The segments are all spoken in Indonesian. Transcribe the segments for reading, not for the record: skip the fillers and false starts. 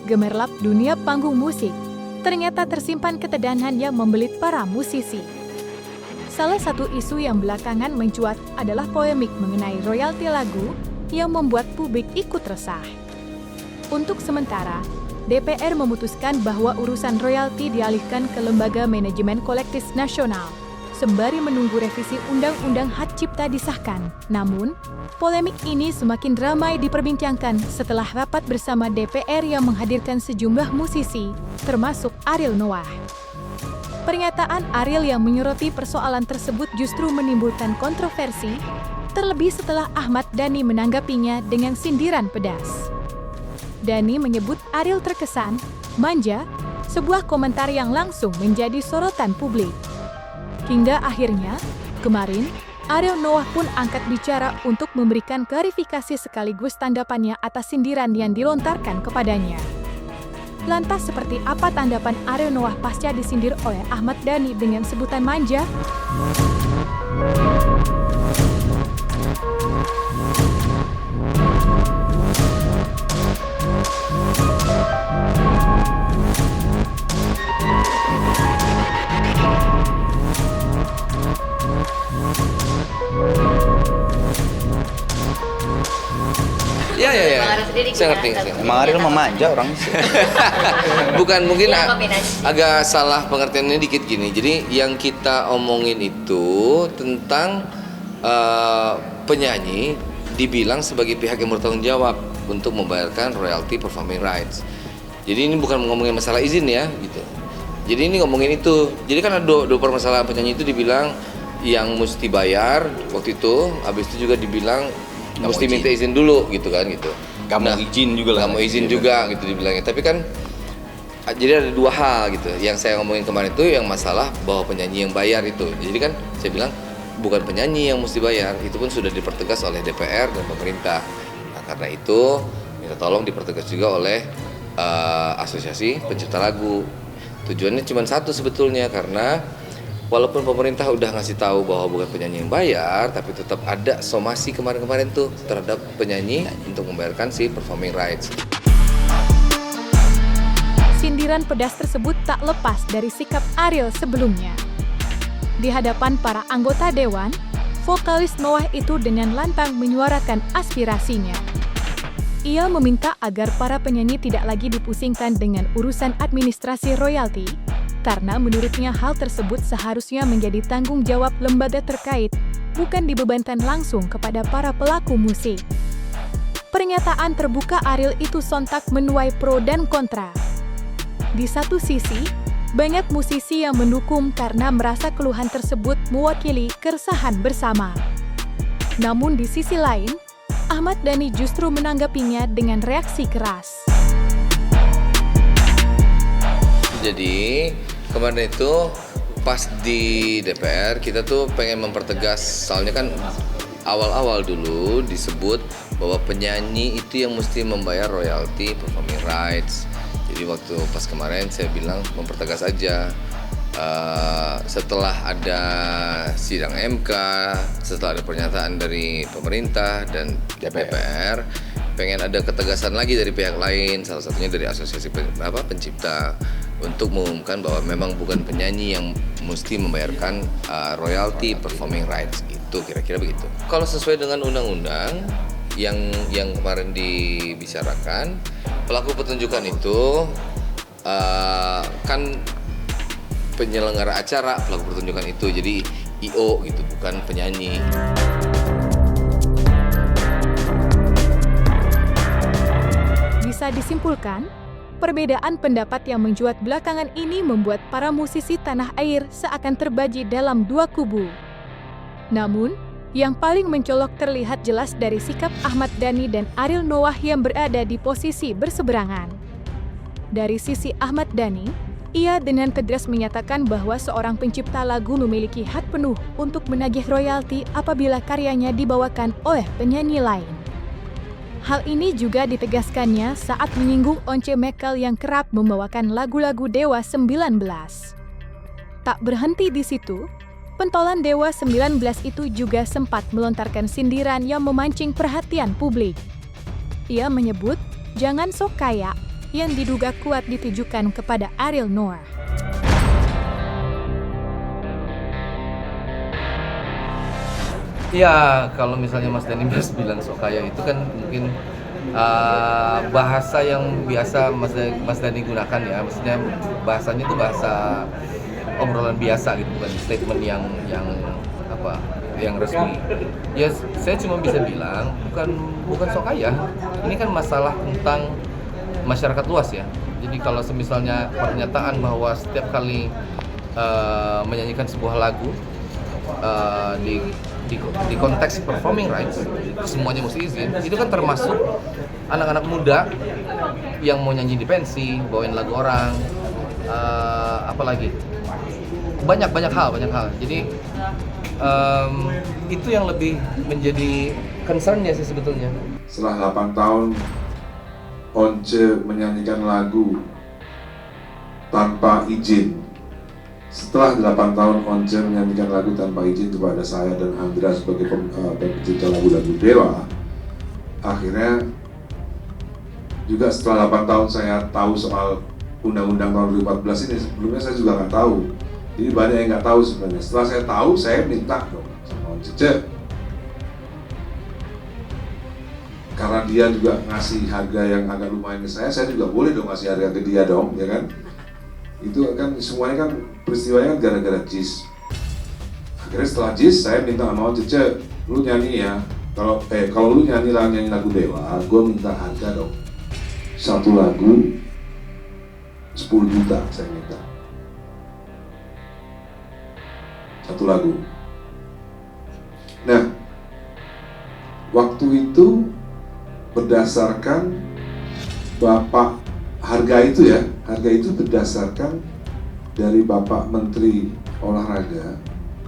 gemerlap dunia panggung musik, ternyata tersimpan ketedahan yang membelit para musisi. Salah satu isu yang belakangan mencuat adalah polemik mengenai royalti lagu yang membuat publik ikut resah. Untuk sementara, DPR memutuskan bahwa urusan royalti dialihkan ke Lembaga Manajemen Kolektif Nasional, sembari menunggu revisi Undang-Undang Hak Cipta disahkan. Namun, polemik ini semakin ramai diperbincangkan setelah rapat bersama DPR yang menghadirkan sejumlah musisi, termasuk Ariel Noah. Pernyataan Ariel yang menyoroti persoalan tersebut justru menimbulkan kontroversi, terlebih setelah Ahmad Dhani menanggapinya dengan sindiran pedas. Dhani menyebut Ariel terkesan manja, sebuah komentar yang langsung menjadi sorotan publik. Hingga akhirnya, kemarin, Ariel Noah pun angkat bicara untuk memberikan klarifikasi sekaligus tanggapannya atas sindiran yang dilontarkan kepadanya. Lantas seperti apa tanggapan Ariel Noah pasca disindir oleh Ahmad Dhani dengan sebutan manja? Ya. Saya ngerti. Emang Ariel memanja orang sih. Bukan, mungkin Ya, kombinasi. agak salah pengertiannya dikit gini. Jadi yang kita omongin itu tentang penyanyi dibilang sebagai pihak yang bertanggung jawab untuk membayarkan royalti performing rights. Jadi ini bukan ngomongin masalah izin ya, gitu. Jadi ini ngomongin itu. Jadi kan ada dua permasalahan. Penyanyi itu dibilang yang mesti bayar waktu itu, habis itu juga dibilang mesti minta izin dulu gitu kan gitu. Gak mau izin juga lah. Gak mau izin juga gitu dibilangnya. Tapi kan jadi ada dua hal gitu. Yang saya ngomongin kemarin itu yang masalah bahwa penyanyi yang bayar itu. Jadi kan saya bilang bukan penyanyi yang mesti bayar, itu pun sudah dipertegas oleh DPR dan pemerintah. Nah, karena itu minta tolong dipertegas juga oleh Asosiasi Pencipta Lagu. Tujuannya cuma satu sebetulnya, karena walaupun pemerintah udah ngasih tahu bahwa bukan penyanyi yang bayar, tapi tetap ada somasi kemarin-kemarin tuh terhadap penyanyi untuk membayarkan si performing rights. Sindiran pedas tersebut tak lepas dari sikap Ariel sebelumnya. Di hadapan para anggota dewan, vokalis Noah itu dengan lantang menyuarakan aspirasinya. Ia meminta agar para penyanyi tidak lagi dipusingkan dengan urusan administrasi royalti, karena menurutnya hal tersebut seharusnya menjadi tanggung jawab lembaga terkait, bukan dibebankan langsung kepada para pelaku musik. Pernyataan terbuka Ariel itu sontak menuai pro dan kontra. Di satu sisi, banyak musisi yang mendukung karena merasa keluhan tersebut mewakili keresahan bersama. Namun di sisi lain, Ahmad Dhani justru menanggapinya dengan reaksi keras. Jadi kemarin itu pas di DPR kita tuh pengen mempertegas, soalnya kan awal-awal dulu disebut bahwa penyanyi itu yang mesti membayar royalti performing rights. Jadi waktu pas kemarin saya bilang mempertegas aja. Setelah ada sidang MK, setelah ada pernyataan dari pemerintah dan DPR, pengen ada ketegasan lagi dari pihak lain, salah satunya dari Asosiasi Pencipta, untuk mengumumkan bahwa memang bukan penyanyi yang mesti membayarkan royalti performing rights, itu kira-kira begitu. Kalau sesuai dengan undang-undang yang kemarin dibicarakan, pelaku pertunjukan itu kan penyelenggara acara, pelaku pertunjukan itu jadi IO gitu, bukan penyanyi. Bisa disimpulkan, perbedaan pendapat yang mencuat belakangan ini membuat para musisi tanah air seakan terbagi dalam dua kubu. Namun, yang paling mencolok terlihat jelas dari sikap Ahmad Dhani dan Ariel Noah yang berada di posisi berseberangan. Dari sisi Ahmad Dhani, ia dengan tegas menyatakan bahwa seorang pencipta lagu memiliki hak penuh untuk menagih royalti apabila karyanya dibawakan oleh penyanyi lain. Hal ini juga ditegaskannya saat menyinggung Once Mekel yang kerap membawakan lagu-lagu Dewa 19. Tak berhenti di situ, pentolan Dewa 19 itu juga sempat melontarkan sindiran yang memancing perhatian publik. Ia menyebut, "Jangan sok kaya, yang diduga kuat ditujukan kepada Ariel Noah. Ya, kalau misalnya Mas Dani bilang sok kaya itu kan mungkin bahasa yang biasa Mas Dani gunakan ya, maksudnya bahasanya itu bahasa obrolan biasa gitu, bukan statement yang resmi. Ya, saya cuma bisa bilang bukan sok kaya. Ini kan masalah tentang masyarakat luas ya. Jadi kalau misalnya pernyataan bahwa setiap kali menyanyikan sebuah lagu di konteks performing rights semuanya mesti izin, itu kan termasuk anak-anak muda yang mau nyanyi di pensi, bawain lagu orang, apalagi banyak hal. Jadi itu yang lebih menjadi concern-nya sih sebetulnya. Setelah 8 tahun Once menyanyikan lagu tanpa izin. Setelah 8 tahun Once menyanyikan lagu tanpa izin kepada saya dan Andra sebagai pencipta lagu-lagu Dewa, akhirnya juga setelah 8 tahun saya tahu soal Undang-Undang tahun 2014 ini. Sebelumnya saya juga nggak tahu. Jadi banyak yang nggak tahu sebenarnya. Setelah saya tahu, saya minta dong sama Once, karena dia juga ngasih harga yang agak lumayan ke saya juga boleh dong ngasih harga ke dia dong, ya kan? Itu kan semuanya kan peristiwanya kan gara-gara JIS. Akhirnya setelah JIS saya minta sama Once, lu nyanyi ya. Kalau lu nyanyi lagu Dewa, gue minta harga dong. Satu lagu 10 juta saya minta. Satu lagu. Nah, waktu itu berdasarkan Bapak harga itu berdasarkan dari Bapak Menteri Olahraga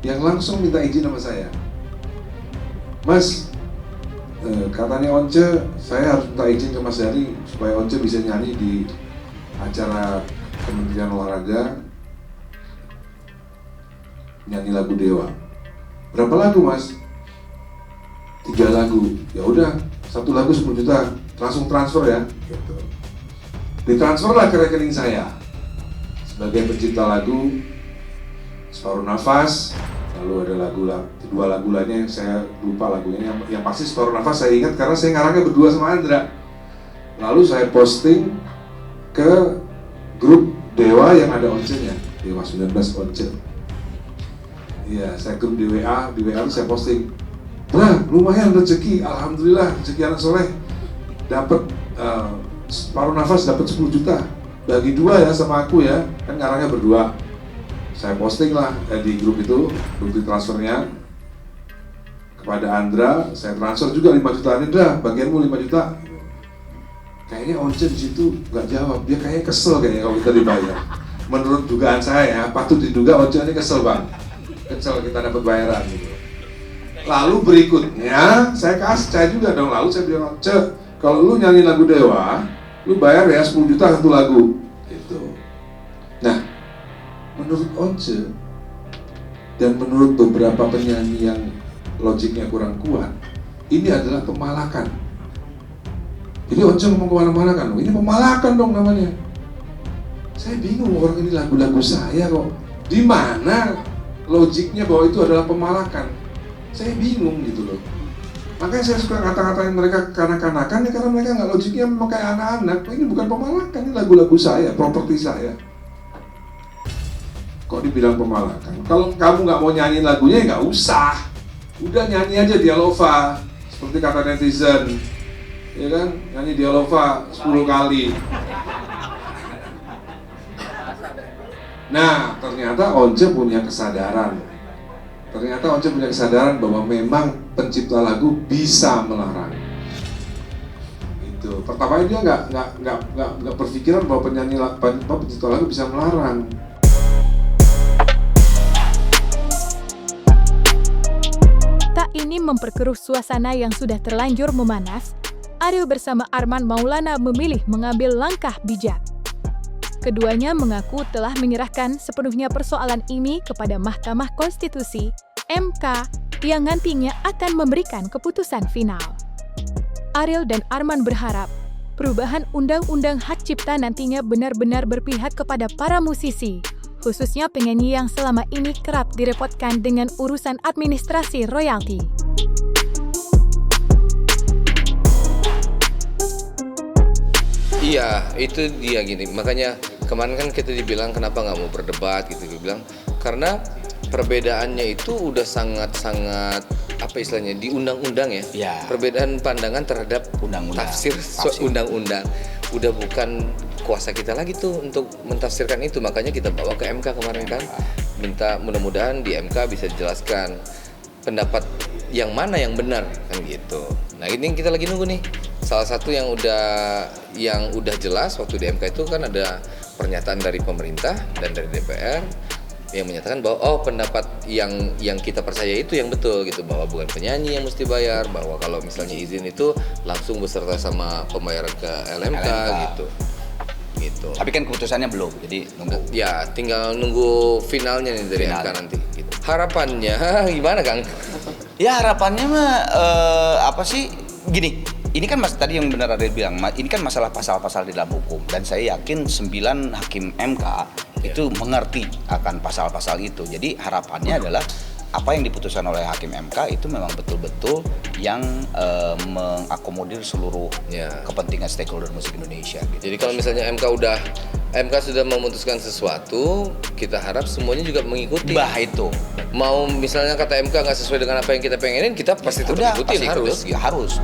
yang langsung minta izin sama saya. Mas, katanya Once, saya harus minta izin ke Mas Dani supaya Once bisa nyanyi di acara Kementerian Olahraga, nyanyi lagu Dewa. Berapa lagu Mas? 3 lagu. Ya udah, satu lagu 10 juta, langsung transfer ya. Gitu. Ditransferlah ke rekening saya sebagai pencipta lagu Separuh Nafas. Lalu ada dua lagu lainnya yang saya lupa lagunya. Yang pasti Separuh Nafas saya ingat karena saya ngarangnya berdua sama Andra. Lalu saya posting ke grup Dewa yang ada Once-nya, Dewa 19 Once. Iya, saya grup di WA saya posting. Nah, lumayan rezeki, alhamdulillah rezeki anak soleh. Dapat Separuh Nafas dapat 10 juta. Bagi 2 ya sama aku ya, kan ngarangnya berdua. Saya posting lah di grup itu, bukti transfernya kepada Andra. Saya transfer juga 5 juta. Andra, bagianmu 5 juta. Kayaknya Once di situ nggak jawab, dia kayaknya kesel kayaknya kalau kita dibayar. Menurut dugaan saya ya, patut diduga Once ini kesel bang, kesel kita dapat bayaran gitu. Lalu berikutnya saya juga dong. Lalu saya bilang, kalau lu nyanyi lagu Dewa, lu bayar ya 10 juta satu lagu gitu. Nah, menurut Once dan menurut beberapa penyanyi yang logiknya kurang kuat, ini adalah pemalakan. Jadi Once ngomong kemana-mana kan, ini pemalakan dong namanya. Saya bingung, orang ini lagu-lagu saya kok. Di mana logiknya bahwa itu adalah pemalakan? Saya bingung gitu loh. Makanya saya suka kata-katain mereka kanak-kanakan ya, karena mereka nggak logiknya memang kayak anak-anak. Ini bukan pemalakan, ini lagu-lagu saya, properti saya. Kok dibilang pemalakan? Kalau kamu nggak mau nyanyi lagunya ya nggak usah. Udah nyanyi aja Dialova, seperti kata netizen. Ya kan, nyanyi Dialova 10 kali. Nah, ternyata Once punya kesadaran. Bahwa memang pencipta lagu bisa melarang. Itu. Pertamanya dia nggak berpikiran bahwa pencipta lagu bisa melarang. Tak ingin memperkeruh suasana yang sudah terlanjur memanas, Ariel bersama Arman Maulana memilih mengambil langkah bijak. Keduanya mengaku telah menyerahkan sepenuhnya persoalan ini kepada Mahkamah Konstitusi (MK) yang nantinya akan memberikan keputusan final. Ariel dan Arman berharap perubahan Undang-Undang Hak Cipta nantinya benar-benar berpihak kepada para musisi, khususnya penyanyi yang selama ini kerap direpotkan dengan urusan administrasi royalti. Iya, itu dia gini. Makanya kemarin kan kita dibilang kenapa nggak mau berdebat gitu. Gue bilang karena perbedaannya itu udah sangat-sangat apa istilahnya di undang-undang ya. Ya. Perbedaan pandangan terhadap Undang-undang. tafsir undang-undang. Udah bukan kuasa kita lagi tuh untuk mentafsirkan itu. Makanya kita bawa ke MK kemarin kan. Minta mudah-mudahan di MK bisa dijelaskan pendapat yang mana yang benar kan gitu. Nah, ini kita lagi nunggu nih. Salah satu yang udah jelas waktu di MK itu kan ada pernyataan dari pemerintah dan dari DPR yang menyatakan bahwa pendapat yang kita percaya itu yang betul gitu, bahwa bukan penyanyi yang mesti bayar, bahwa kalau misalnya izin itu langsung beserta sama pembayaran ke LMK. gitu. Tapi kan keputusannya belum, jadi nunggu. Ya, tinggal nunggu finalnya nih dari MK nanti gitu. Harapannya gimana, Kang? Ya harapannya mah apa sih? Gini, ini kan tadi yang benar Adel bilang, ini kan masalah pasal-pasal di dalam hukum, dan saya yakin 9 hakim MK itu mengerti akan pasal-pasal itu. Jadi harapannya adalah apa yang diputuskan oleh hakim MK itu memang betul-betul yang mengakomodir seluruh kepentingan stakeholder musik Indonesia. Gitu. Jadi kalau misalnya MK sudah memutuskan sesuatu, kita harap semuanya juga mengikuti. Itu. Mau misalnya kata MK nggak sesuai dengan apa yang kita pengenin, kita pasti tetap ikutin, harus.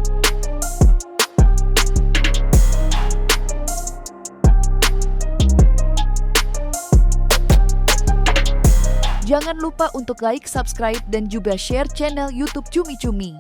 Jangan lupa untuk like, subscribe, dan juga share channel YouTube Cumi Cumi.